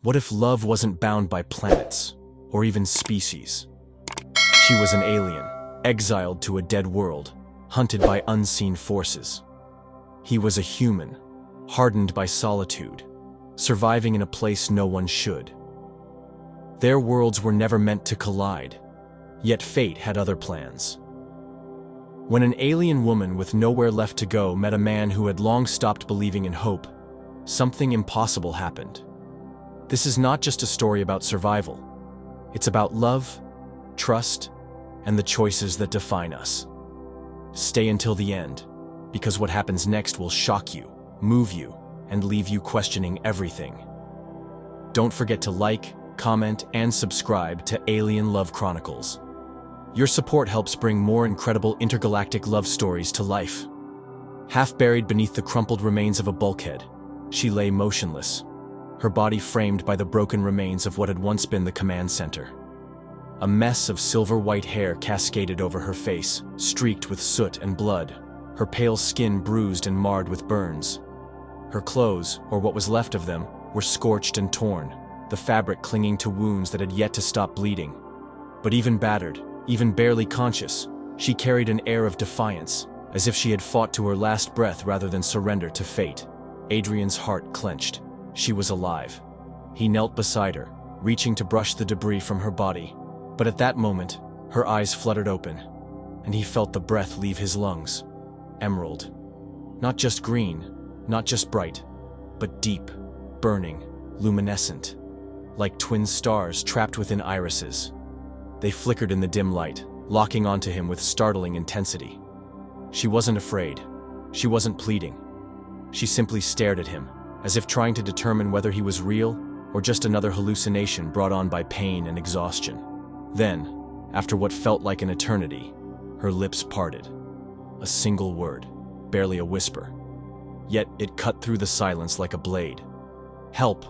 What if love wasn't bound by planets, or even species? She was an alien, exiled to a dead world, hunted by unseen forces. He was a human, hardened by solitude, surviving in a place no one should. Their worlds were never meant to collide, yet fate had other plans. When an alien woman with nowhere left to go met a man who had long stopped believing in hope, something impossible happened. This is not just a story about survival. It's about love, trust, and the choices that define us. Stay until the end, because what happens next will shock you, move you, and leave you questioning everything. Don't forget to like, comment, and subscribe to Alien Love Chronicles. Your support helps bring more incredible intergalactic love stories to life. Half buried beneath the crumpled remains of a bulkhead, she lay motionless, her body framed by the broken remains of what had once been the command center. A mess of silver-white hair cascaded over her face, streaked with soot and blood, her pale skin bruised and marred with burns. Her clothes, or what was left of them, were scorched and torn, the fabric clinging to wounds that had yet to stop bleeding. But even battered, even barely conscious, she carried an air of defiance, as if she had fought to her last breath rather than surrender to fate. Adrian's heart clenched. She was alive. He knelt beside her, reaching to brush the debris from her body. But at that moment, her eyes fluttered open, and he felt the breath leave his lungs. Emerald. Not just green, not just bright, but deep, burning, luminescent, like twin stars trapped within irises. They flickered in the dim light, locking onto him with startling intensity. She wasn't afraid. She wasn't pleading. She simply stared at him, as if trying to determine whether he was real or just another hallucination brought on by pain and exhaustion. Then, after what felt like an eternity, her lips parted. A single word, barely a whisper. Yet it cut through the silence like a blade. Help.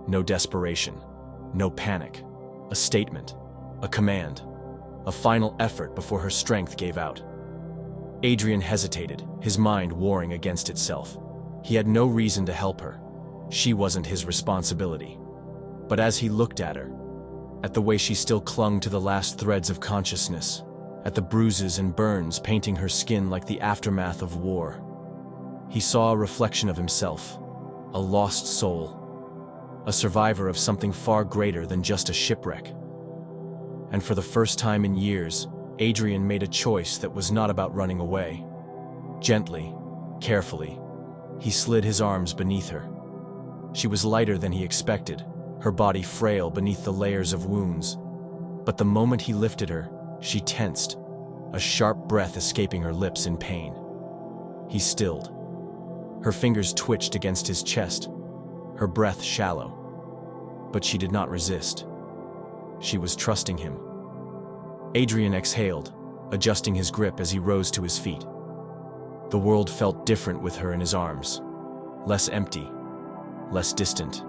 No desperation. No panic. A statement. A command. A final effort before her strength gave out. Adrian hesitated, his mind warring against itself. He had no reason to help her. She wasn't his responsibility. But as he looked at her, at the way she still clung to the last threads of consciousness, at the bruises and burns painting her skin like the aftermath of war, he saw a reflection of himself, a lost soul, a survivor of something far greater than just a shipwreck. And for the first time in years, Adrian made a choice that was not about running away. Gently, carefully, he slid his arms beneath her. She was lighter than he expected, her body frail beneath the layers of wounds. But the moment he lifted her, she tensed, a sharp breath escaping her lips in pain. He stilled. Her fingers twitched against his chest, her breath shallow. But she did not resist. She was trusting him. Adrian exhaled, adjusting his grip as he rose to his feet. The world felt different with her in his arms, less empty, less distant.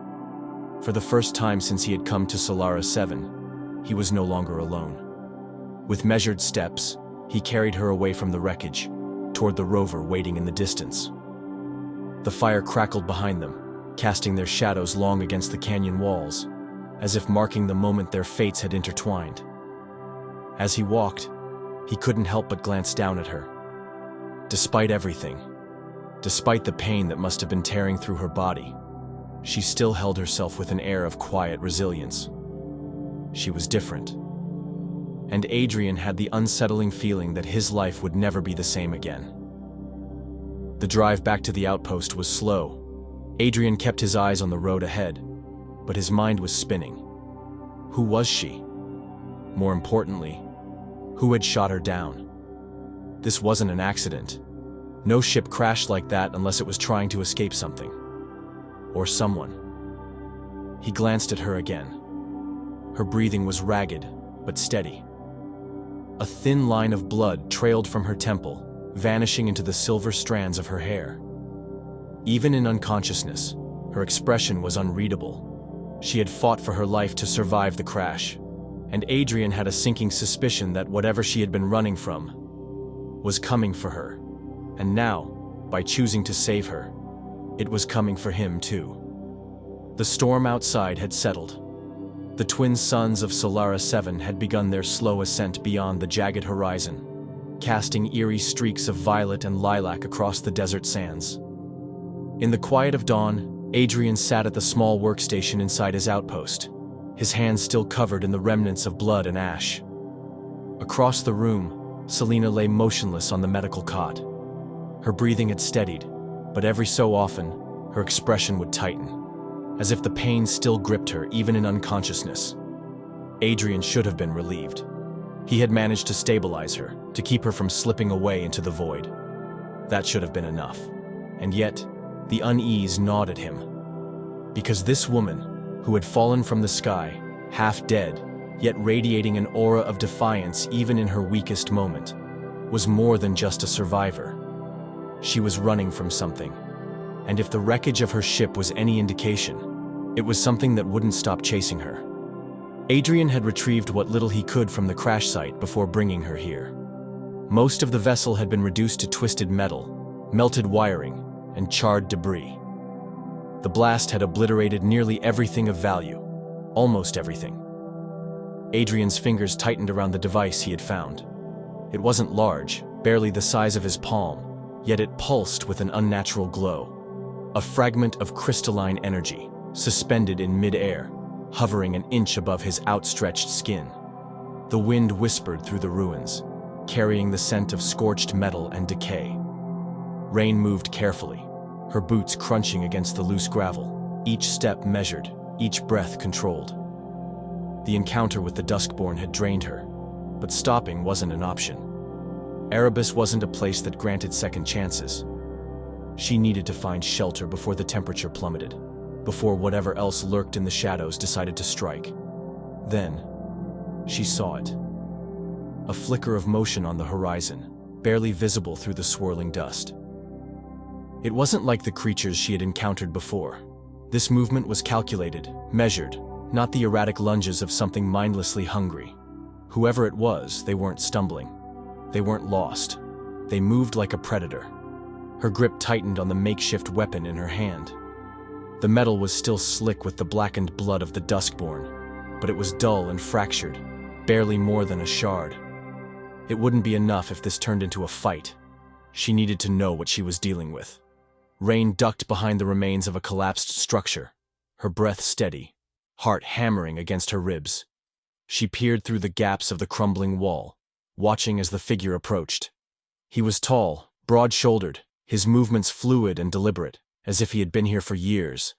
For the first time since he had come to Solara 7, he was no longer alone. With measured steps, he carried her away from the wreckage, toward the rover waiting in the distance. The fire crackled behind them, casting their shadows long against the canyon walls, as if marking the moment their fates had intertwined. As he walked, he couldn't help but glance down at her. Despite everything, despite the pain that must have been tearing through her body, she still held herself with an air of quiet resilience. She was different. And Adrian had the unsettling feeling that his life would never be the same again. The drive back to the outpost was slow. Adrian kept his eyes on the road ahead, but his mind was spinning. Who was she? More importantly, who had shot her down? This wasn't an accident. No ship crashed like that unless it was trying to escape something. Or someone. He glanced at her again. Her breathing was ragged, but steady. A thin line of blood trailed from her temple, vanishing into the silver strands of her hair. Even in unconsciousness, her expression was unreadable. She had fought for her life to survive the crash, and Adrian had a sinking suspicion that whatever she had been running from was coming for her. And now, by choosing to save her, it was coming for him too. The storm outside had settled. The twin suns of Solara 7 had begun their slow ascent beyond the jagged horizon, casting eerie streaks of violet and lilac across the desert sands. In the quiet of dawn, Adrian sat at the small workstation inside his outpost, his hands still covered in the remnants of blood and ash. Across the room, Selena lay motionless on the medical cot. Her breathing had steadied, but every so often, her expression would tighten, as if the pain still gripped her even in unconsciousness. Adrian should have been relieved. He had managed to stabilize her, to keep her from slipping away into the void. That should have been enough. And yet, the unease gnawed at him. Because this woman, who had fallen from the sky, half dead, yet radiating an aura of defiance even in her weakest moment, was more than just a survivor. She was running from something. And if the wreckage of her ship was any indication, it was something that wouldn't stop chasing her. Adrian had retrieved what little he could from the crash site before bringing her here. Most of the vessel had been reduced to twisted metal, melted wiring, and charred debris. The blast had obliterated nearly everything of value, almost everything. Adrian's fingers tightened around the device he had found. It wasn't large, barely the size of his palm, yet it pulsed with an unnatural glow. A fragment of crystalline energy, suspended in mid-air, hovering an inch above his outstretched skin. The wind whispered through the ruins, carrying the scent of scorched metal and decay. Rain moved carefully, her boots crunching against the loose gravel, each step measured, each breath controlled. The encounter with the Duskborn had drained her, but stopping wasn't an option. Erebus wasn't a place that granted second chances. She needed to find shelter before the temperature plummeted, before whatever else lurked in the shadows decided to strike. Then, she saw it. A flicker of motion on the horizon, barely visible through the swirling dust. It wasn't like the creatures she had encountered before. This movement was calculated, measured, not the erratic lunges of something mindlessly hungry. Whoever it was, they weren't stumbling. They weren't lost. They moved like a predator. Her grip tightened on the makeshift weapon in her hand. The metal was still slick with the blackened blood of the Duskborn, but it was dull and fractured, barely more than a shard. It wouldn't be enough if this turned into a fight. She needed to know what she was dealing with. Rain ducked behind the remains of a collapsed structure, her breath steady, heart hammering against her ribs. She peered through the gaps of the crumbling wall, watching as the figure approached. He was tall, broad-shouldered, his movements fluid and deliberate, as if he had been here for years,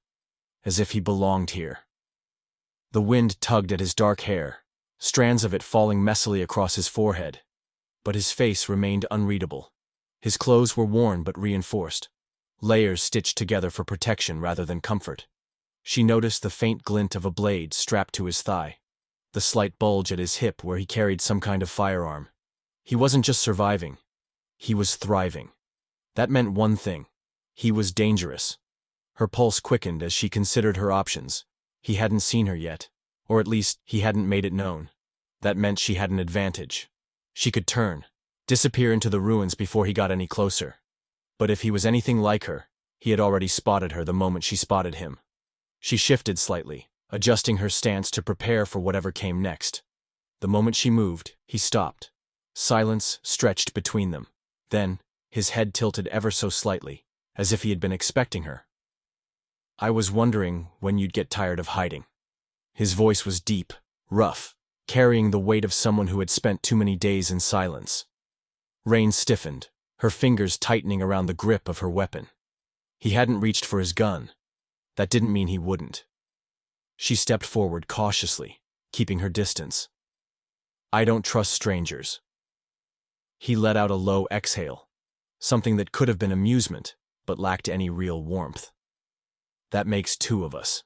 as if he belonged here. The wind tugged at his dark hair, strands of it falling messily across his forehead, but his face remained unreadable. His clothes were worn but reinforced, layers stitched together for protection rather than comfort. She noticed the faint glint of a blade strapped to his thigh, the slight bulge at his hip where he carried some kind of firearm. He wasn't just surviving, he was thriving. That meant one thing. He was dangerous. Her pulse quickened as she considered her options. He hadn't seen her yet, or at least he hadn't made it known. That meant she had an advantage. She could turn, disappear into the ruins before he got any closer. But if he was anything like her, he had already spotted her the moment she spotted him. She shifted slightly, adjusting her stance to prepare for whatever came next. The moment she moved, he stopped. Silence stretched between them. Then, his head tilted ever so slightly, as if he had been expecting her. "I was wondering when you'd get tired of hiding." His voice was deep, rough, carrying the weight of someone who had spent too many days in silence. Rain stiffened, her fingers tightening around the grip of her weapon. He hadn't reached for his gun. That didn't mean he wouldn't. She stepped forward cautiously, keeping her distance. "I don't trust strangers." He let out a low exhale, something that could have been amusement, but lacked any real warmth. "That makes two of us."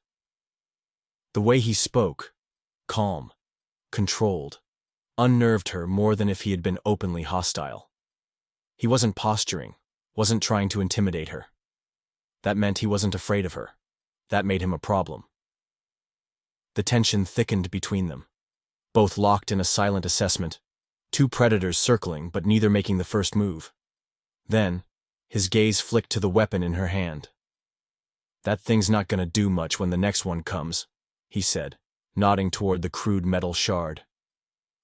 The way he spoke, calm, controlled, unnerved her more than if he had been openly hostile. He wasn't posturing, wasn't trying to intimidate her. That meant he wasn't afraid of her. That made him a problem. The tension thickened between them, both locked in a silent assessment, two predators circling but neither making the first move. Then, his gaze flicked to the weapon in her hand. That thing's not gonna do much when the next one comes, he said, nodding toward the crude metal shard.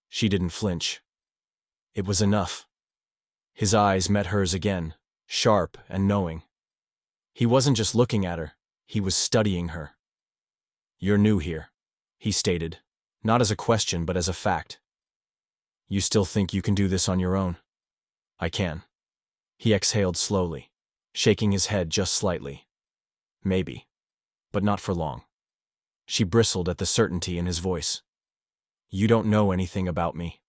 She didn't flinch. It was enough. His eyes met hers again, sharp and knowing. He wasn't just looking at her, he was studying her. You're new here, he stated, not as a question but as a fact. You still think you can do this on your own? I can. He exhaled slowly, shaking his head just slightly. Maybe. But not for long. She bristled at the certainty in his voice. You don't know anything about me.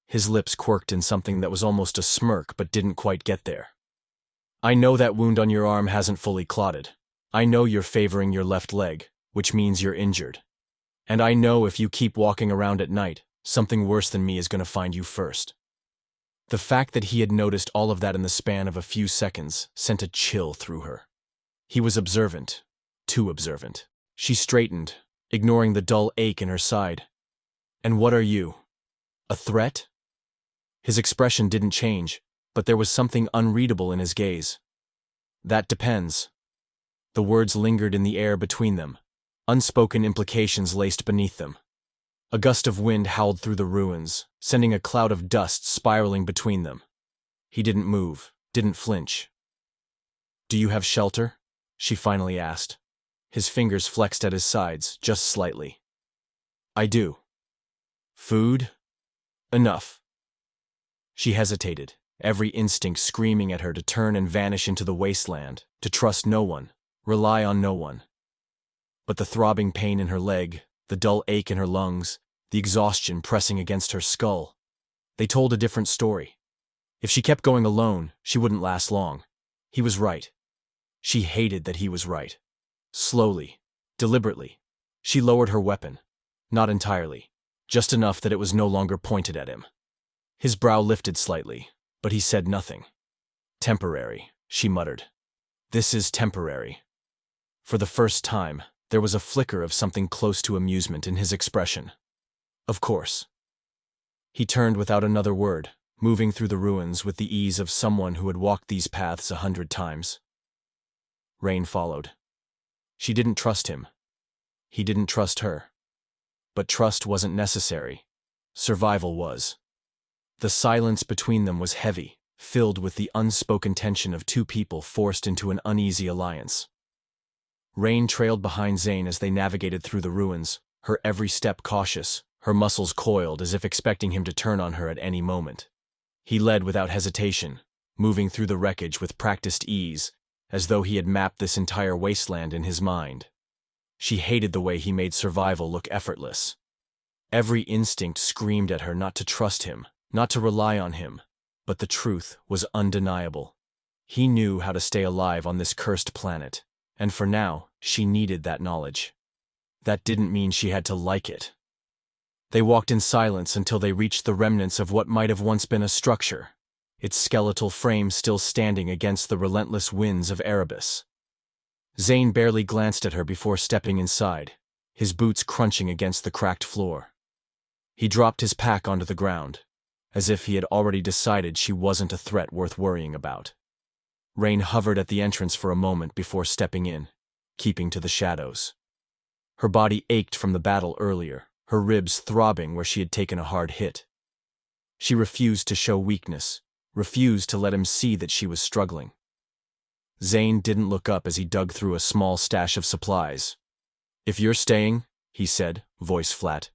His lips quirked in something that was almost a smirk but didn't quite get there. I know that wound on your arm hasn't fully clotted. I know you're favoring your left leg, which means you're injured. And I know if you keep walking around at night, something worse than me is going to find you first. The fact that he had noticed all of that in the span of a few seconds sent a chill through her. He was observant, too observant. She straightened, ignoring the dull ache in her side. And what are you? A threat? His expression didn't change, but there was something unreadable in his gaze. That depends. The words lingered in the air between them, unspoken implications laced beneath them. A gust of wind howled through the ruins, sending a cloud of dust spiraling between them. He didn't move, didn't flinch. Do you have shelter? She finally asked. His fingers flexed at his sides, just slightly. I do. Food? Enough. She hesitated, every instinct screaming at her to turn and vanish into the wasteland, to trust no one, rely on no one. But the throbbing pain in her leg, the dull ache in her lungs, the exhaustion pressing against her skull, they told a different story. If she kept going alone, she wouldn't last long. He was right. She hated that he was right. Slowly, deliberately, she lowered her weapon. Not entirely, just enough that it was no longer pointed at him. His brow lifted slightly, but he said nothing. Temporary, she muttered. This is temporary. For the first time, there was a flicker of something close to amusement in his expression. Of course. He turned without another word, moving through the ruins with the ease of someone who had walked these paths 100 times. Rain followed. She didn't trust him. He didn't trust her. But trust wasn't necessary. Survival was. The silence between them was heavy, filled with the unspoken tension of two people forced into an uneasy alliance. Rain trailed behind Zane as they navigated through the ruins, her every step cautious, her muscles coiled as if expecting him to turn on her at any moment. He led without hesitation, moving through the wreckage with practiced ease, as though he had mapped this entire wasteland in his mind. She hated the way he made survival look effortless. Every instinct screamed at her not to trust him, not to rely on him, but the truth was undeniable. He knew how to stay alive on this cursed planet, and for now, she needed that knowledge. That didn't mean she had to like it. They walked in silence until they reached the remnants of what might have once been a structure, its skeletal frame still standing against the relentless winds of Erebus. Zane barely glanced at her before stepping inside, his boots crunching against the cracked floor. He dropped his pack onto the ground, as if he had already decided she wasn't a threat worth worrying about. Rain hovered at the entrance for a moment before stepping in, keeping to the shadows. Her body ached from the battle earlier, her ribs throbbing where she had taken a hard hit. She refused to show weakness, refused to let him see that she was struggling. Zane didn't look up as he dug through a small stash of supplies. If you're staying, he said, voice flat,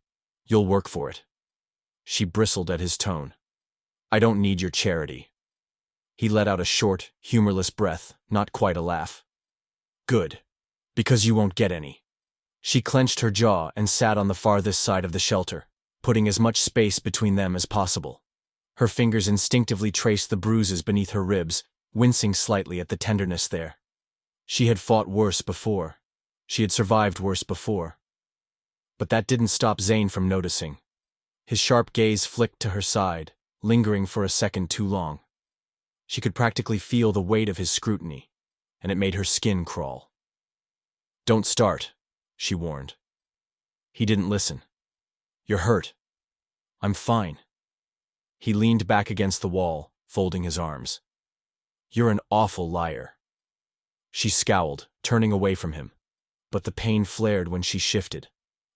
you'll work for it. She bristled at his tone. I don't need your charity. He let out a short, humorless breath, not quite a laugh. Good. Because you won't get any. She clenched her jaw and sat on the farthest side of the shelter, putting as much space between them as possible. Her fingers instinctively traced the bruises beneath her ribs, wincing slightly at the tenderness there. She had fought worse before. She had survived worse before. But that didn't stop Zane from noticing. His sharp gaze flicked to her side, lingering for a second too long. She could practically feel the weight of his scrutiny, and it made her skin crawl. Don't start, she warned. He didn't listen. You're hurt. I'm fine. He leaned back against the wall, folding his arms. You're an awful liar. She scowled, turning away from him. But the pain flared when she shifted,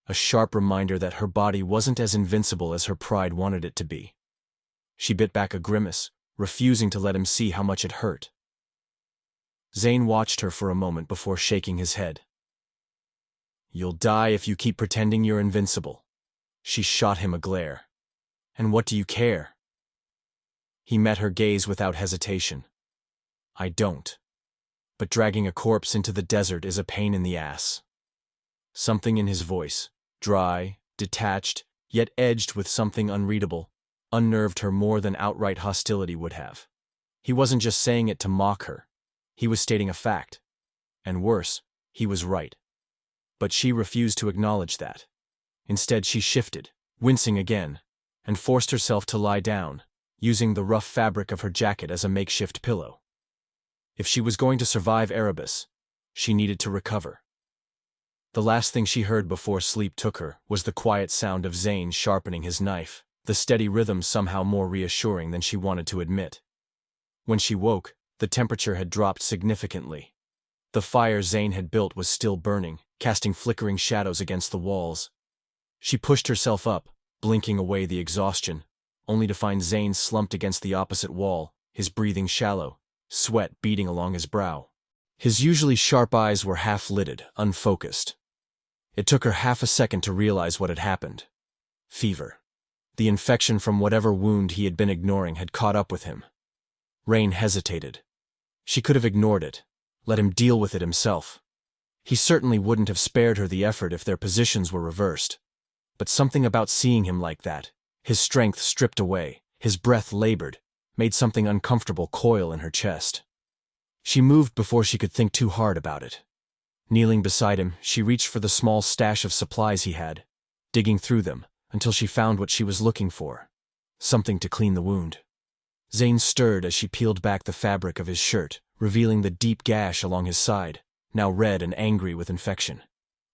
a sharp reminder that her body wasn't as invincible as her pride wanted it to be. She bit back a grimace, refusing to let him see how much it hurt. Zane watched her for a moment before shaking his head. "You'll die if you keep pretending you're invincible." She shot him a glare. "And what do you care?" He met her gaze without hesitation. "I don't. But dragging a corpse into the desert is a pain in the ass." Something in his voice, dry, detached, yet edged with something unreadable, unnerved her more than outright hostility would have. He wasn't just saying it to mock her. He was stating a fact. And worse, he was right. But she refused to acknowledge that. Instead, she shifted, wincing again, and forced herself to lie down, using the rough fabric of her jacket as a makeshift pillow. If she was going to survive Erebus, she needed to recover. The last thing she heard before sleep took her was the quiet sound of Zane sharpening his knife, the steady rhythm somehow more reassuring than she wanted to admit. When she woke, the temperature had dropped significantly. The fire Zane had built was still burning, casting flickering shadows against the walls. She pushed herself up, blinking away the exhaustion, only to find Zane slumped against the opposite wall, his breathing shallow, sweat beading along his brow. His usually sharp eyes were half-lidded, unfocused. It took her half a second to realize what had happened. Fever. The infection from whatever wound he had been ignoring had caught up with him. Rain hesitated. She could have ignored it, let him deal with it himself. He certainly wouldn't have spared her the effort if their positions were reversed. But something about seeing him like that, his strength stripped away, his breath labored, made something uncomfortable coil in her chest. She moved before she could think too hard about it. Kneeling beside him, she reached for the small stash of supplies he had, digging through them until she found what she was looking for, something to clean the wound. Zane stirred as she peeled back the fabric of his shirt, revealing the deep gash along his side, now red and angry with infection.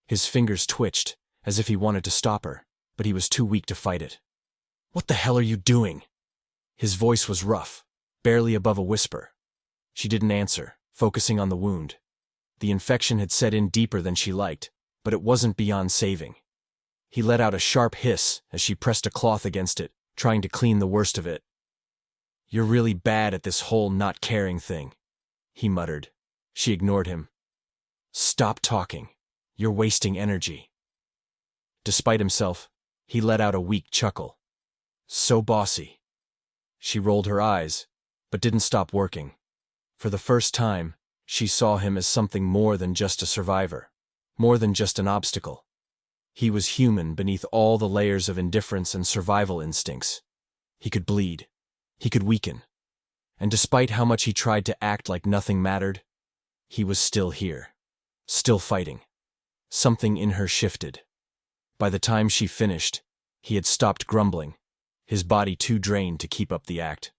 His fingers twitched, as if he wanted to stop her, but he was too weak to fight it. "What the hell are you doing?" His voice was rough, barely above a whisper. She didn't answer, focusing on the wound. The infection had set in deeper than she liked, but it wasn't beyond saving. He let out a sharp hiss as she pressed a cloth against it, trying to clean the worst of it. "You're really bad at this whole not caring thing," he muttered. She ignored him. "Stop talking. You're wasting energy." Despite himself, he let out a weak chuckle. "So bossy." She rolled her eyes, but didn't stop working. For the first time, she saw him as something more than just a survivor, more than just an obstacle. He was human beneath all the layers of indifference and survival instincts. He could bleed. He could weaken. And despite how much he tried to act like nothing mattered, he was still here, still fighting. Something in her shifted. By the time she finished, he had stopped grumbling, his body too drained to keep up the act.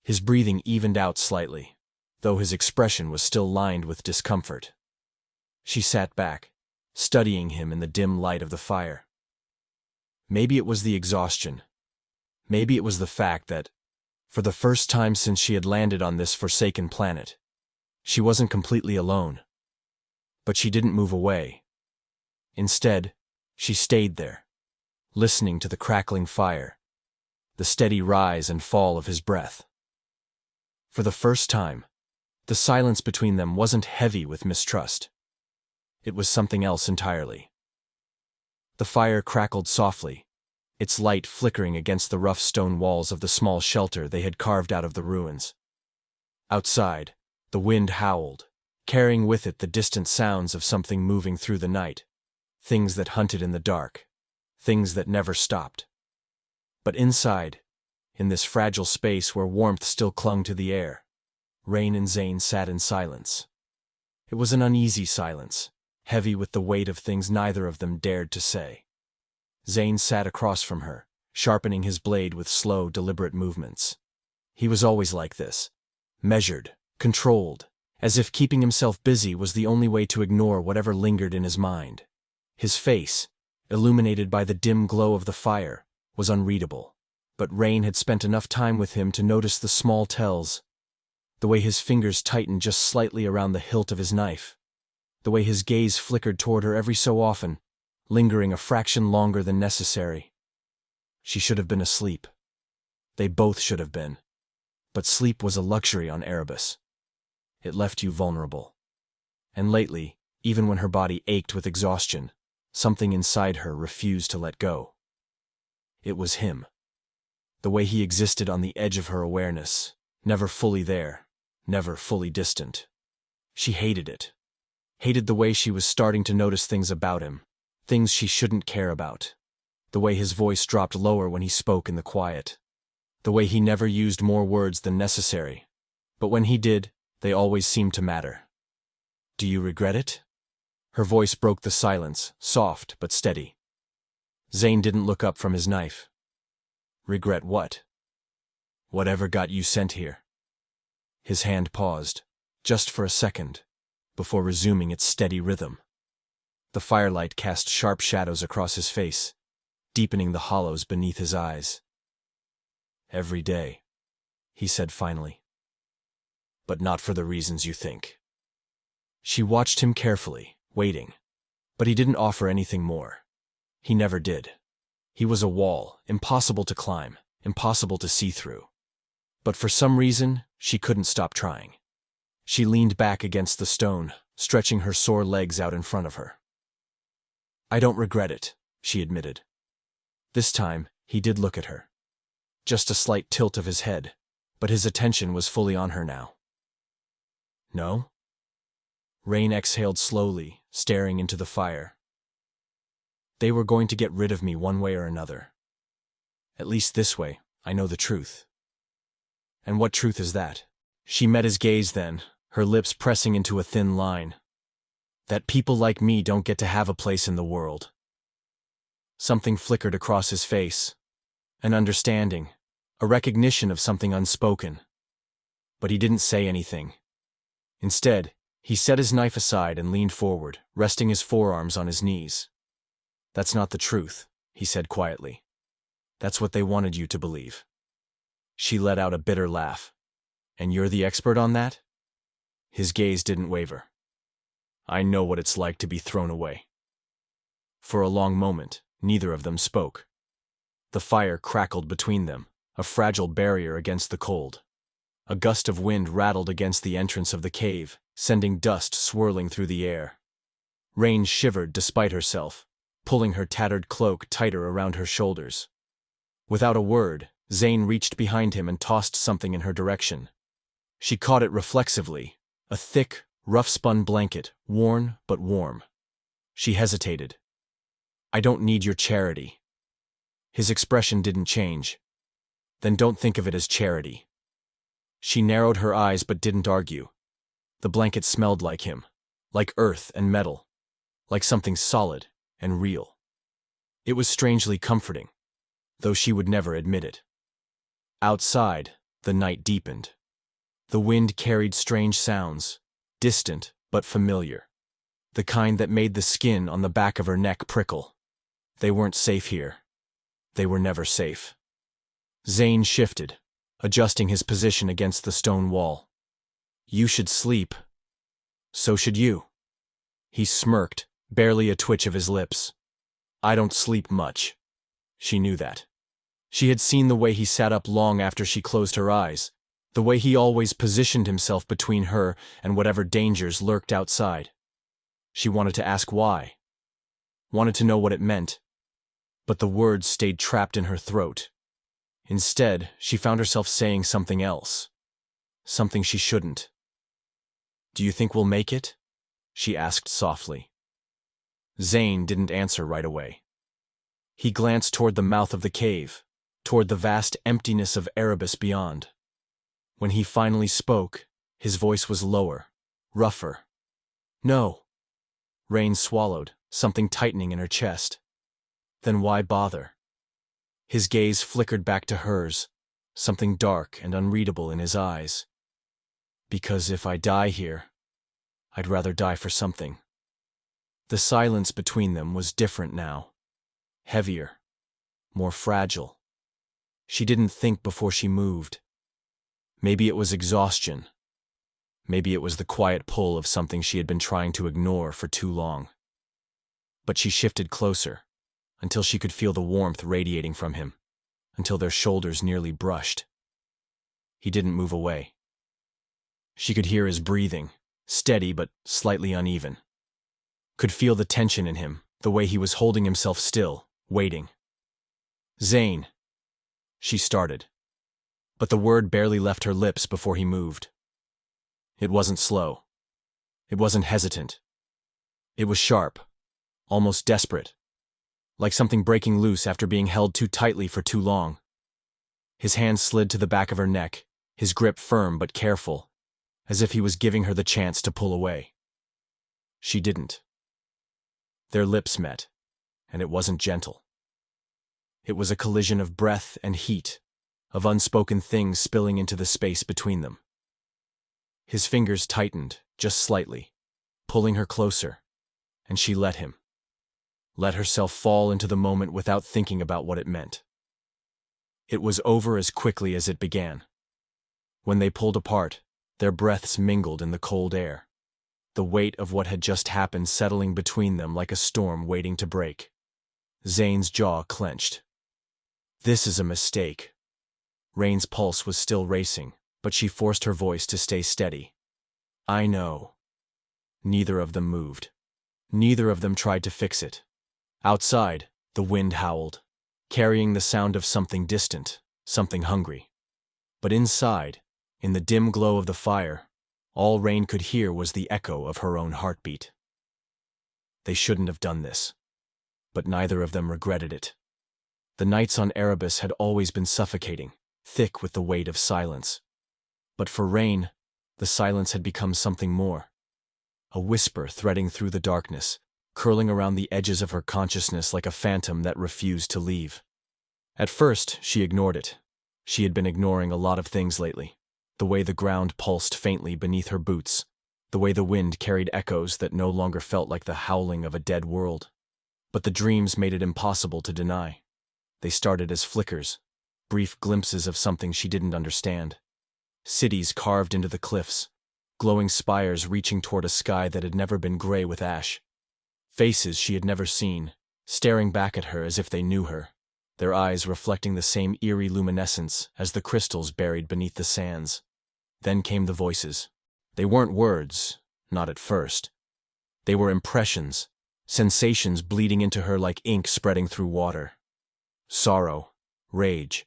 His breathing evened out slightly, though his expression was still lined with discomfort. She sat back, studying him in the dim light of the fire. Maybe it was the exhaustion. Maybe it was the fact that, for the first time since she had landed on this forsaken planet, she wasn't completely alone. But she didn't move away. Instead, she stayed there, listening to the crackling fire, the steady rise and fall of his breath. For the first time, the silence between them wasn't heavy with mistrust. It was something else entirely. The fire crackled softly, its light flickering against the rough stone walls of the small shelter they had carved out of the ruins. Outside, the wind howled, carrying with it the distant sounds of something moving through the night, things that hunted in the dark, things that never stopped. But inside, in this fragile space where warmth still clung to the air, Rain and Zane sat in silence. It was an uneasy silence, heavy with the weight of things neither of them dared to say. Zane sat across from her, sharpening his blade with slow, deliberate movements. He was always like this, measured, controlled, as if keeping himself busy was the only way to ignore whatever lingered in his mind. His face, illuminated by the dim glow of the fire, was unreadable, but Rain had spent enough time with him to notice the small tells. The way his fingers tightened just slightly around the hilt of his knife. The way his gaze flickered toward her every so often, lingering a fraction longer than necessary. She should have been asleep. They both should have been. But sleep was a luxury on Erebus. It left you vulnerable. And lately, even when her body ached with exhaustion, something inside her refused to let go. It was him. The way he existed on the edge of her awareness, never fully there, never fully distant. She hated it. Hated the way she was starting to notice things about him, things she shouldn't care about. The way his voice dropped lower when he spoke in the quiet. The way he never used more words than necessary. But when he did, they always seemed to matter. Do you regret it? Her voice broke the silence, soft but steady. Zane didn't look up from his knife. Regret what? Whatever got you sent here. His hand paused, just for a second, before resuming its steady rhythm. The firelight cast sharp shadows across his face, deepening the hollows beneath his eyes. Every day, he said finally. But not for the reasons you think. She watched him carefully, waiting, but he didn't offer anything more. He never did. He was a wall, impossible to climb, impossible to see through. But for some reason, she couldn't stop trying. She leaned back against the stone, stretching her sore legs out in front of her. I don't regret it, she admitted. This time, he did look at her. Just a slight tilt of his head, but his attention was fully on her now. No? Rain exhaled slowly, staring into the fire. They were going to get rid of me one way or another. At least this way, I know the truth. And what truth is that? She met his gaze then, her lips pressing into a thin line. That people like me don't get to have a place in the world. Something flickered across his face. An understanding, a recognition of something unspoken. But he didn't say anything. Instead, he set his knife aside and leaned forward, resting his forearms on his knees. That's not the truth, he said quietly. That's what they wanted you to believe. She let out a bitter laugh. And you're the expert on that? His gaze didn't waver. I know what it's like to be thrown away. For a long moment, neither of them spoke. The fire crackled between them, a fragile barrier against the cold. A gust of wind rattled against the entrance of the cave, sending dust swirling through the air. Rain shivered despite herself, pulling her tattered cloak tighter around her shoulders. Without a word, Zane reached behind him and tossed something in her direction. She caught it reflexively, a thick, rough-spun blanket, worn but warm. She hesitated. I don't need your charity. His expression didn't change. Then don't think of it as charity. She narrowed her eyes but didn't argue. The blanket smelled like him, like earth and metal, like something solid and real. It was strangely comforting, though she would never admit it. Outside, the night deepened. The wind carried strange sounds, distant but familiar, the kind that made the skin on the back of her neck prickle. They weren't safe here. They were never safe. Zane shifted, adjusting his position against the stone wall. You should sleep. So should you. He smirked, barely a twitch of his lips. I don't sleep much. She knew that. She had seen the way he sat up long after she closed her eyes, the way he always positioned himself between her and whatever dangers lurked outside. She wanted to ask why. Wanted to know what it meant. But the words stayed trapped in her throat. Instead, she found herself saying something else. Something she shouldn't. Do you think we'll make it? She asked softly. Zane didn't answer right away. He glanced toward the mouth of the cave, toward the vast emptiness of Erebus beyond. When he finally spoke, his voice was lower, rougher. No. Rain swallowed, something tightening in her chest. Then why bother? His gaze flickered back to hers, something dark and unreadable in his eyes. Because if I die here, I'd rather die for something. The silence between them was different now. Heavier. More fragile. She didn't think before she moved. Maybe it was exhaustion. Maybe it was the quiet pull of something she had been trying to ignore for too long. But she shifted closer, until she could feel the warmth radiating from him, until their shoulders nearly brushed. He didn't move away. She could hear his breathing, steady but slightly uneven. Could feel the tension in him, the way he was holding himself still, waiting. "Zane," she started. But the word barely left her lips before he moved. It wasn't slow. It wasn't hesitant. It was sharp, almost desperate, like something breaking loose after being held too tightly for too long. His hand slid to the back of her neck, his grip firm but careful, as if he was giving her the chance to pull away. She didn't. Their lips met, and it wasn't gentle. It was a collision of breath and heat, of unspoken things spilling into the space between them. His fingers tightened, just slightly, pulling her closer, and she let him. Let herself fall into the moment without thinking about what it meant. It was over as quickly as it began. When they pulled apart, their breaths mingled in the cold air, the weight of what had just happened settling between them like a storm waiting to break. Zane's jaw clenched. "This is a mistake." Rain's pulse was still racing, but she forced her voice to stay steady. "I know." Neither of them moved. Neither of them tried to fix it. Outside, the wind howled, carrying the sound of something distant, something hungry. But inside, in the dim glow of the fire, all Rain could hear was the echo of her own heartbeat. They shouldn't have done this, but neither of them regretted it. The nights on Erebus had always been suffocating, thick with the weight of silence. But for Rain, the silence had become something more. A whisper threading through the darkness, curling around the edges of her consciousness like a phantom that refused to leave. At first, she ignored it. She had been ignoring a lot of things lately. The way the ground pulsed faintly beneath her boots, the way the wind carried echoes that no longer felt like the howling of a dead world. But the dreams made it impossible to deny. They started as flickers, brief glimpses of something she didn't understand. Cities carved into the cliffs, glowing spires reaching toward a sky that had never been gray with ash. Faces she had never seen, staring back at her as if they knew her, their eyes reflecting the same eerie luminescence as the crystals buried beneath the sands. Then came the voices. They weren't words, not at first. They were impressions, sensations bleeding into her like ink spreading through water. Sorrow, rage,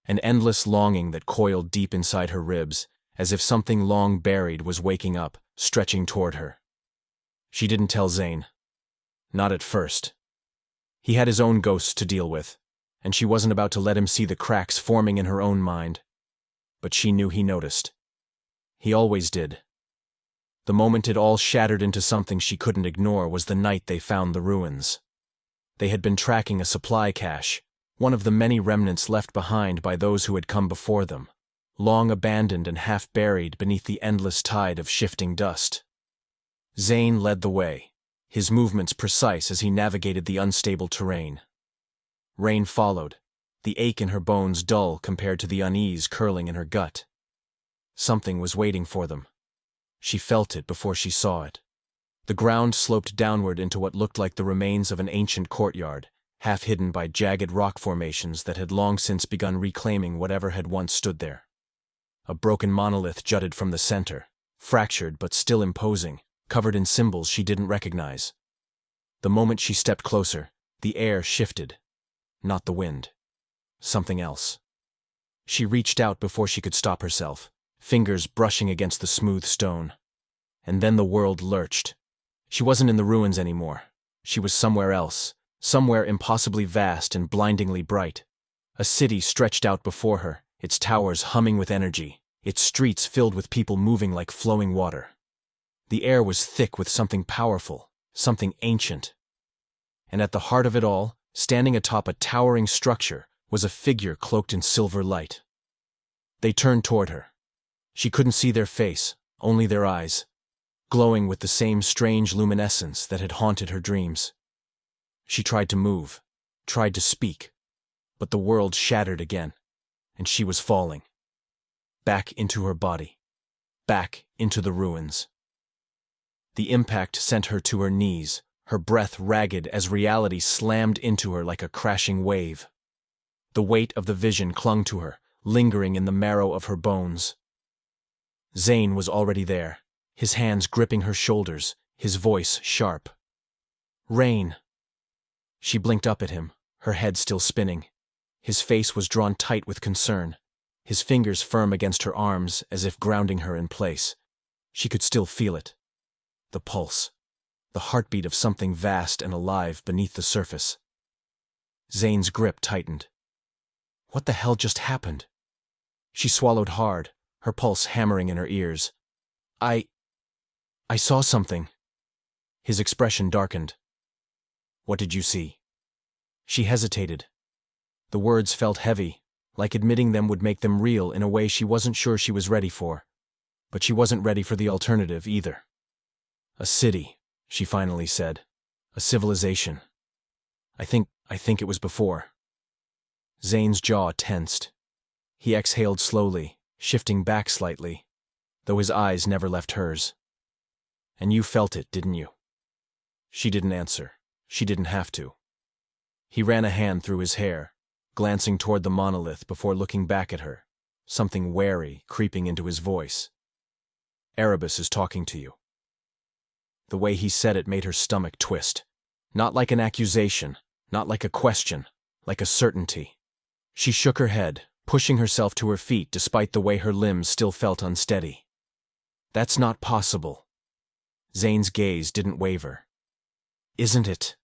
an endless longing that coiled deep inside her ribs, as if something long buried was waking up, stretching toward her. She didn't tell Zane. Not at first. He had his own ghosts to deal with, and she wasn't about to let him see the cracks forming in her own mind. But she knew he noticed. He always did. The moment it all shattered into something she couldn't ignore was the night they found the ruins. They had been tracking a supply cache, one of the many remnants left behind by those who had come before them, long abandoned and half-buried beneath the endless tide of shifting dust. Zane led the way, his movements precise as he navigated the unstable terrain. Rain followed, the ache in her bones dull compared to the unease curling in her gut. Something was waiting for them. She felt it before she saw it. The ground sloped downward into what looked like the remains of an ancient courtyard, half hidden by jagged rock formations that had long since begun reclaiming whatever had once stood there. A broken monolith jutted from the center, fractured but still imposing, covered in symbols she didn't recognize. The moment she stepped closer, the air shifted. Not the wind. Something else. She reached out before she could stop herself, fingers brushing against the smooth stone. And then the world lurched. She wasn't in the ruins anymore. She was somewhere else, somewhere impossibly vast and blindingly bright. A city stretched out before her, its towers humming with energy, its streets filled with people moving like flowing water. The air was thick with something powerful, something ancient. And at the heart of it all, standing atop a towering structure, was a figure cloaked in silver light. They turned toward her. She couldn't see their face, only their eyes, glowing with the same strange luminescence that had haunted her dreams. She tried to move, tried to speak, but the world shattered again, and she was falling. Back into her body. back into the ruins. The impact sent her to her knees, her breath ragged as reality slammed into her like a crashing wave. The weight of the vision clung to her, lingering in the marrow of her bones. Zane was already there, his hands gripping her shoulders, his voice sharp. "Rain." She blinked up at him, her head still spinning. His face was drawn tight with concern, his fingers firm against her arms as if grounding her in place. She could still feel it. The pulse. The heartbeat of something vast and alive beneath the surface. Zane's grip tightened. What the hell just happened? She swallowed hard, her pulse hammering in her ears. I saw something." His expression darkened. "What did you see?" She hesitated. The words felt heavy, like admitting them would make them real in a way she wasn't sure she was ready for. But she wasn't ready for the alternative either. "A city," she finally said. "A civilization. I think it was before." Zane's jaw tensed. He exhaled slowly, shifting back slightly, though his eyes never left hers. "And you felt it, didn't you?" She didn't answer. She didn't have to. He ran a hand through his hair, glancing toward the monolith before looking back at her, something wary creeping into his voice. "Erebus is talking to you." The way he said it made her stomach twist. Not like an accusation, not like a question, like a certainty. She shook her head, pushing herself to her feet despite the way her limbs still felt unsteady. "That's not possible." Zane's gaze didn't waver. "Isn't it?"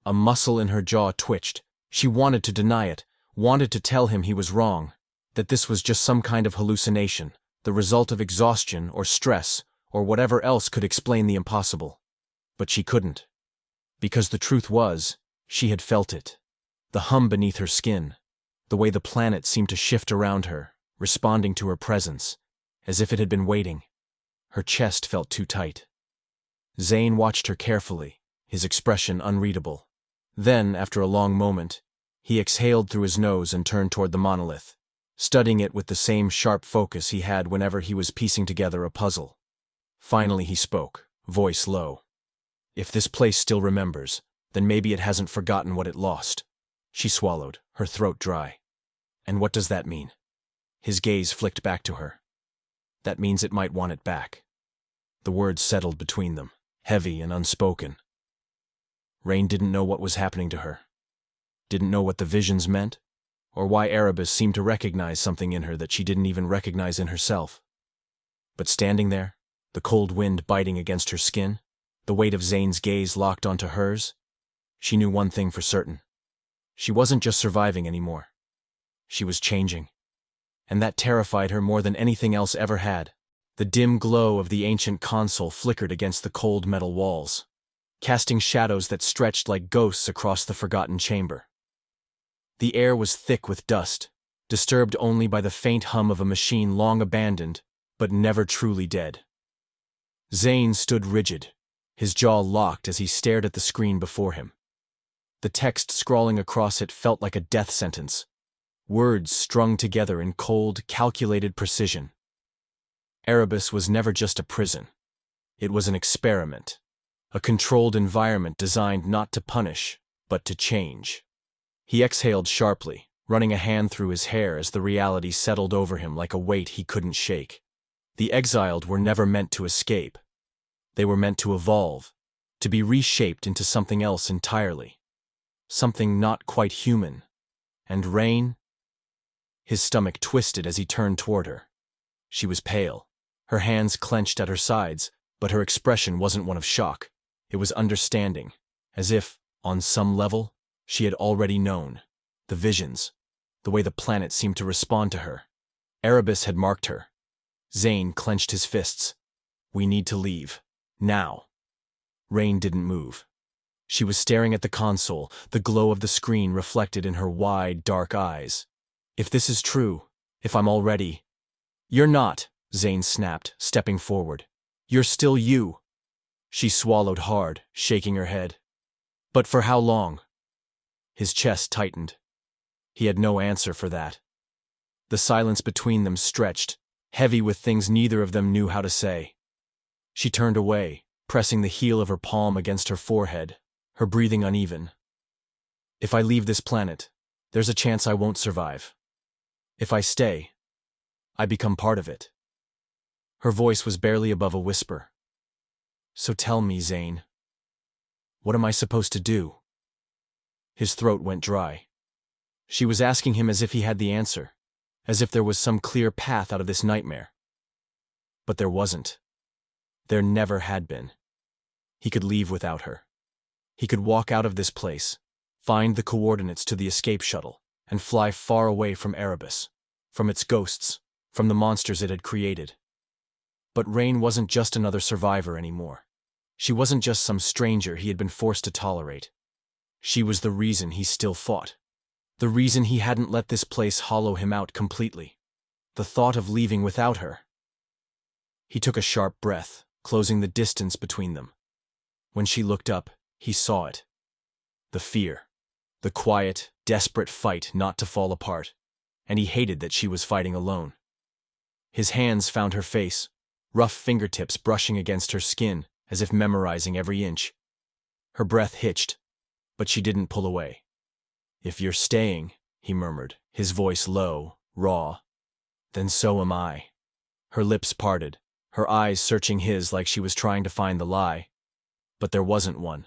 A muscle in her jaw twitched. She wanted to deny it, wanted to tell him he was wrong, that this was just some kind of hallucination, the result of exhaustion or stress or whatever else could explain the impossible. But she couldn't. Because the truth was, she had felt it. The hum beneath her skin, the way the planet seemed to shift around her, responding to her presence, as if it had been waiting. Her chest felt too tight. Zane watched her carefully, his expression unreadable. Then, after a long moment, he exhaled through his nose and turned toward the monolith, studying it with the same sharp focus he had whenever he was piecing together a puzzle. Finally he spoke, voice low. "If this place still remembers, then maybe it hasn't forgotten what it lost." She swallowed, her throat dry. "And what does that mean?" His gaze flicked back to her. "That means it might want it back." The words settled between them, heavy and unspoken. Rain didn't know what was happening to her. Didn't know what the visions meant, or why Erebus seemed to recognize something in her that she didn't even recognize in herself. But standing there, the cold wind biting against her skin, the weight of Zane's gaze locked onto hers, she knew one thing for certain. She wasn't just surviving anymore. She was changing. And that terrified her more than anything else ever had. The dim glow of the ancient console flickered against the cold metal walls, casting shadows that stretched like ghosts across the forgotten chamber. The air was thick with dust, disturbed only by the faint hum of a machine long abandoned, but never truly dead. Zane stood rigid, his jaw locked as he stared at the screen before him. The text scrawling across it felt like a death sentence, words strung together in cold, calculated precision. Erebus was never just a prison. It was an experiment, a controlled environment designed not to punish, but to change. He exhaled sharply, running a hand through his hair as the reality settled over him like a weight he couldn't shake. The exiled were never meant to escape. They were meant to evolve, to be reshaped into something else entirely. Something not quite human. And Rain? His stomach twisted as he turned toward her. She was pale, her hands clenched at her sides, but her expression wasn't one of shock. It was understanding, as if, on some level, she had already known. The visions, the way the planet seemed to respond to her. Erebus had marked her. Zane clenched his fists. "We need to leave. Now." Rain didn't move. She was staring at the console, the glow of the screen reflected in her wide, dark eyes. "If this is true, if I'm already—" "You're not," Zane snapped, stepping forward. "You're still you." She swallowed hard, shaking her head. "But for how long?" His chest tightened. He had no answer for that. The silence between them stretched, heavy with things neither of them knew how to say. She turned away, pressing the heel of her palm against her forehead, her breathing uneven. If I leave this planet, there's a chance I won't survive. If I stay, I become part of it. Her voice was barely above a whisper. So tell me, Zane, what am I supposed to do? His throat went dry. She was asking him as if he had the answer, as if there was some clear path out of this nightmare. But there wasn't. There never had been. He could leave without her. He could walk out of this place, find the coordinates to the escape shuttle, and fly far away from Erebus, from its ghosts, from the monsters it had created. But Rain wasn't just another survivor anymore. She wasn't just some stranger he had been forced to tolerate. She was the reason he still fought. The reason he hadn't let this place hollow him out completely. The thought of leaving without her. He took a sharp breath, closing the distance between them. When she looked up, he saw it. The fear. The quiet, desperate fight not to fall apart. And he hated that she was fighting alone. His hands found her face, rough fingertips brushing against her skin, as if memorizing every inch. Her breath hitched, but she didn't pull away. If you're staying, he murmured, his voice low, raw, then so am I. Her lips parted, her eyes searching his like she was trying to find the lie. But there wasn't one.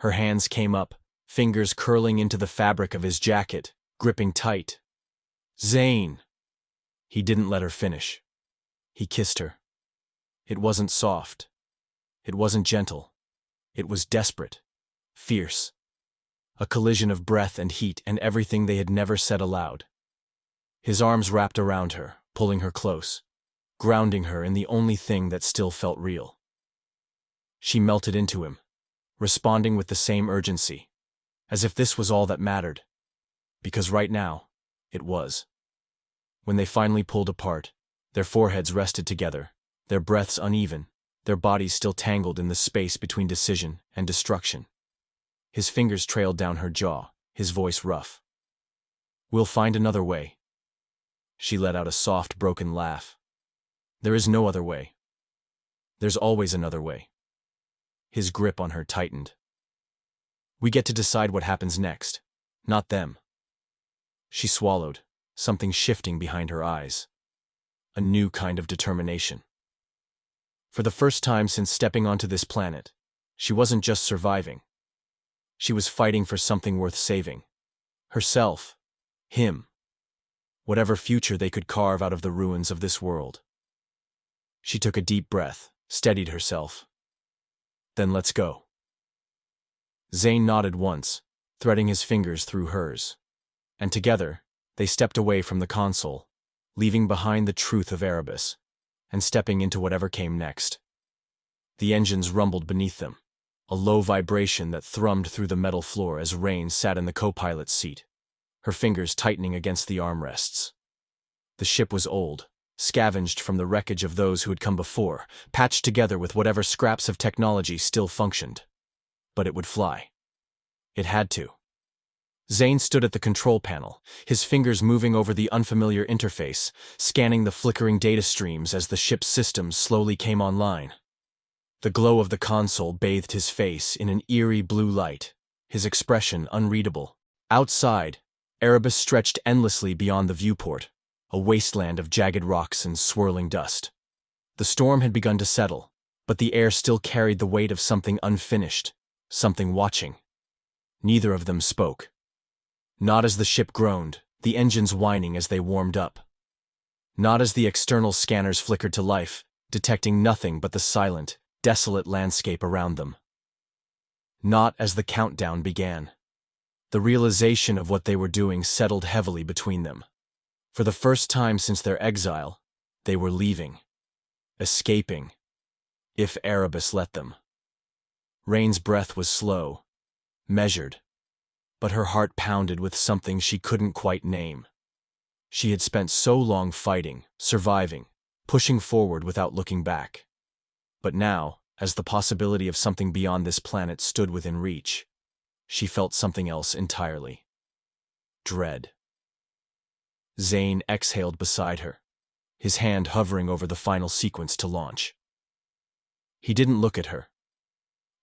Her hands came up, fingers curling into the fabric of his jacket, gripping tight. Zane! He didn't let her finish. He kissed her. It wasn't soft. It wasn't gentle. It was desperate, fierce. A collision of breath and heat and everything they had never said aloud. His arms wrapped around her, pulling her close, grounding her in the only thing that still felt real. She melted into him, responding with the same urgency, as if this was all that mattered. Because right now, it was. When they finally pulled apart, their foreheads rested together, their breaths uneven, their bodies still tangled in the space between decision and destruction. His fingers trailed down her jaw, his voice rough. We'll find another way. She let out a soft, broken laugh. There is no other way. There's always another way. His grip on her tightened. We get to decide what happens next, not them. She swallowed, something shifting behind her eyes. A new kind of determination. For the first time since stepping onto this planet, she wasn't just surviving. She was fighting for something worth saving. Herself. Him. Whatever future they could carve out of the ruins of this world. She took a deep breath, steadied herself. Then let's go. Zane nodded once, threading his fingers through hers. And together, they stepped away from the console, leaving behind the truth of Erebus, and stepping into whatever came next. The engines rumbled beneath them, a low vibration that thrummed through the metal floor as Rain sat in the co-pilot's seat, her fingers tightening against the armrests. The ship was old, scavenged from the wreckage of those who had come before, patched together with whatever scraps of technology still functioned. But it would fly. It had to. Zane stood at the control panel, his fingers moving over the unfamiliar interface, scanning the flickering data streams as the ship's systems slowly came online. The glow of the console bathed his face in an eerie blue light, his expression unreadable. Outside, Erebus stretched endlessly beyond the viewport, a wasteland of jagged rocks and swirling dust. The storm had begun to settle, but the air still carried the weight of something unfinished, something watching. Neither of them spoke. Not as the ship groaned, the engines whining as they warmed up. Not as the external scanners flickered to life, detecting nothing but the silent, desolate landscape around them. Not as the countdown began. The realization of what they were doing settled heavily between them. For the first time since their exile, they were leaving. Escaping. If Erebus let them. Rain's breath was slow, measured, but her heart pounded with something she couldn't quite name. She had spent so long fighting, surviving, pushing forward without looking back. But now, as the possibility of something beyond this planet stood within reach, she felt something else entirely. Dread. Zane exhaled beside her, his hand hovering over the final sequence to launch. He didn't look at her,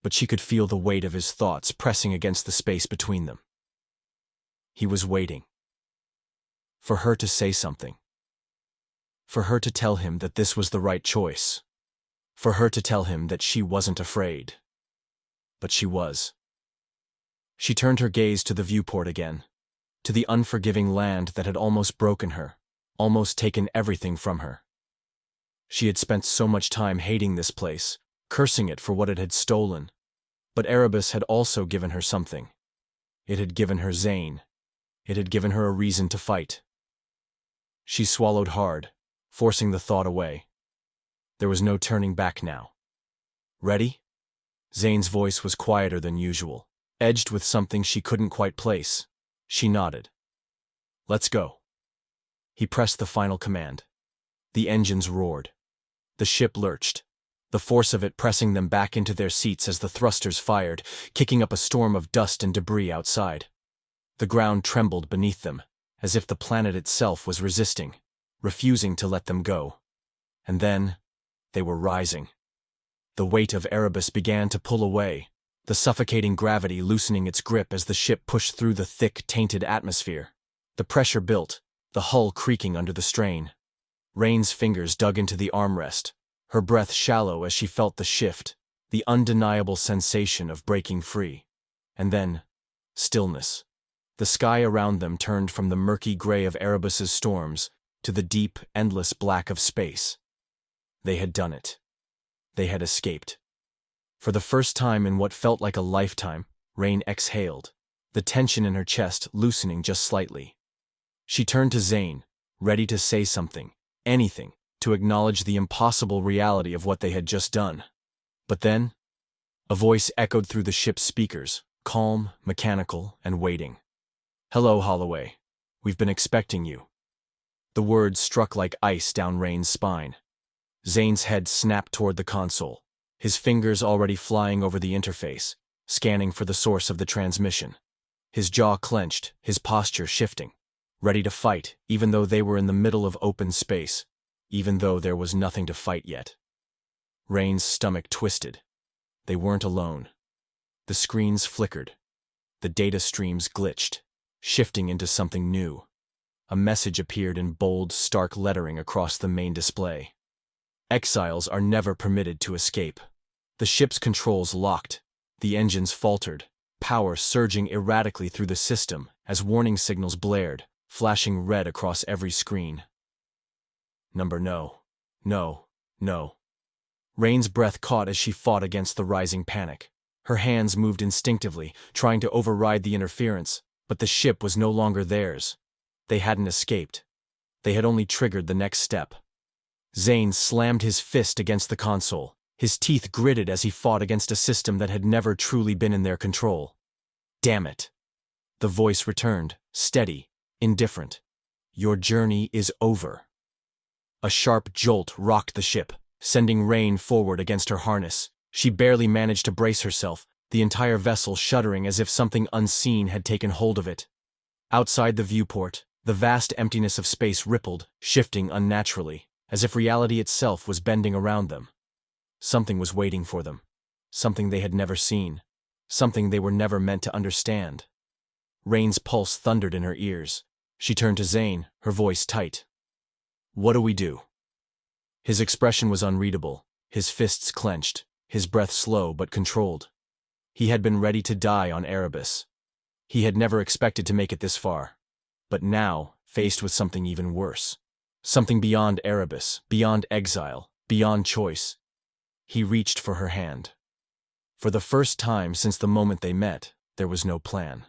but she could feel the weight of his thoughts pressing against the space between them. He was waiting. For her to say something. For her to tell him that this was the right choice. For her to tell him that she wasn't afraid. But she was. She turned her gaze to the viewport again, to the unforgiving land that had almost broken her, almost taken everything from her. She had spent so much time hating this place, cursing it for what it had stolen. But Erebus had also given her something. It had given her Zane. It had given her a reason to fight. She swallowed hard, forcing the thought away. There was no turning back now. Ready? Zane's voice was quieter than usual, edged with something she couldn't quite place. She nodded. Let's go. He pressed the final command. The engines roared. The ship lurched, the force of it pressing them back into their seats as the thrusters fired, kicking up a storm of dust and debris outside. The ground trembled beneath them, as if the planet itself was resisting, refusing to let them go. And then, they were rising. The weight of Erebus began to pull away, the suffocating gravity loosening its grip as the ship pushed through the thick, tainted atmosphere. The pressure built, the hull creaking under the strain. Rain's fingers dug into the armrest, her breath shallow as she felt the shift, the undeniable sensation of breaking free. And then, stillness. The sky around them turned from the murky gray of Erebus's storms to the deep, endless black of space. They had done it. They had escaped. For the first time in what felt like a lifetime, Rain exhaled, the tension in her chest loosening just slightly. She turned to Zane, ready to say something, anything, to acknowledge the impossible reality of what they had just done. But then, a voice echoed through the ship's speakers, calm, mechanical, and waiting. "Hello, Holloway. We've been expecting you." The words struck like ice down Rain's spine. Zane's head snapped toward the console, his fingers already flying over the interface, scanning for the source of the transmission. His jaw clenched, his posture shifting, ready to fight, even though they were in the middle of open space, even though there was nothing to fight yet. Rain's stomach twisted. They weren't alone. The screens flickered. The data streams glitched, shifting into something new. A message appeared in bold, stark lettering across the main display. Exiles are never permitted to escape. The ship's controls locked. The engines faltered, power surging erratically through the system as warning signals blared, flashing red across every screen. No. Rain's breath caught as she fought against the rising panic. Her hands moved instinctively, trying to override the interference, but the ship was no longer theirs. They hadn't escaped. They had only triggered the next step. Zane slammed his fist against the console, his teeth gritted as he fought against a system that had never truly been in their control. "Damn it." The voice returned, steady, indifferent. "Your journey is over." A sharp jolt rocked the ship, sending Rain forward against her harness. She barely managed to brace herself, the entire vessel shuddering as if something unseen had taken hold of it. Outside the viewport, the vast emptiness of space rippled, shifting unnaturally, as if reality itself was bending around them. Something was waiting for them. Something they had never seen. Something they were never meant to understand. Rain's pulse thundered in her ears. She turned to Zane, her voice tight. "What do we do?" His expression was unreadable, his fists clenched, his breath slow but controlled. He had been ready to die on Erebus. He had never expected to make it this far. But now, faced with something even worse. Something beyond Erebus, beyond exile, beyond choice. He reached for her hand. For the first time since the moment they met, there was no plan.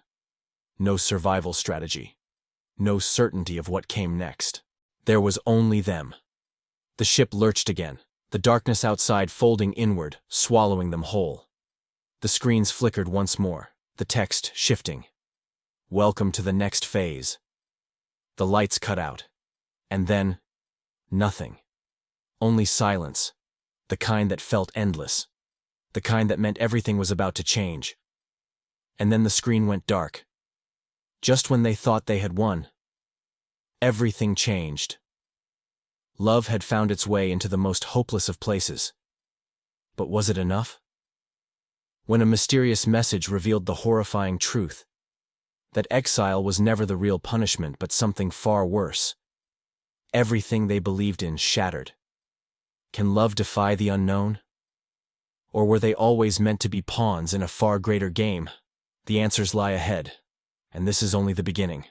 No survival strategy. No certainty of what came next. There was only them. The ship lurched again, the darkness outside folding inward, swallowing them whole. The screens flickered once more, the text shifting. "Welcome to the next phase." The lights cut out. And then, nothing. Only silence. The kind that felt endless. The kind that meant everything was about to change. And then the screen went dark. Just when they thought they had won. Everything changed. Love had found its way into the most hopeless of places. But was it enough? When a mysterious message revealed the horrifying truth that exile was never the real punishment but something far worse, everything they believed in shattered. Can love defy the unknown? Or were they always meant to be pawns in a far greater game? The answers lie ahead, and this is only the beginning.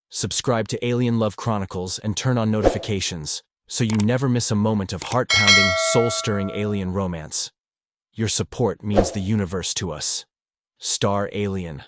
Subscribe to Alien Love Chronicles and turn on notifications so you never miss a moment of heart-pounding, soul-stirring alien romance. Your support means the universe to us. Star Alien.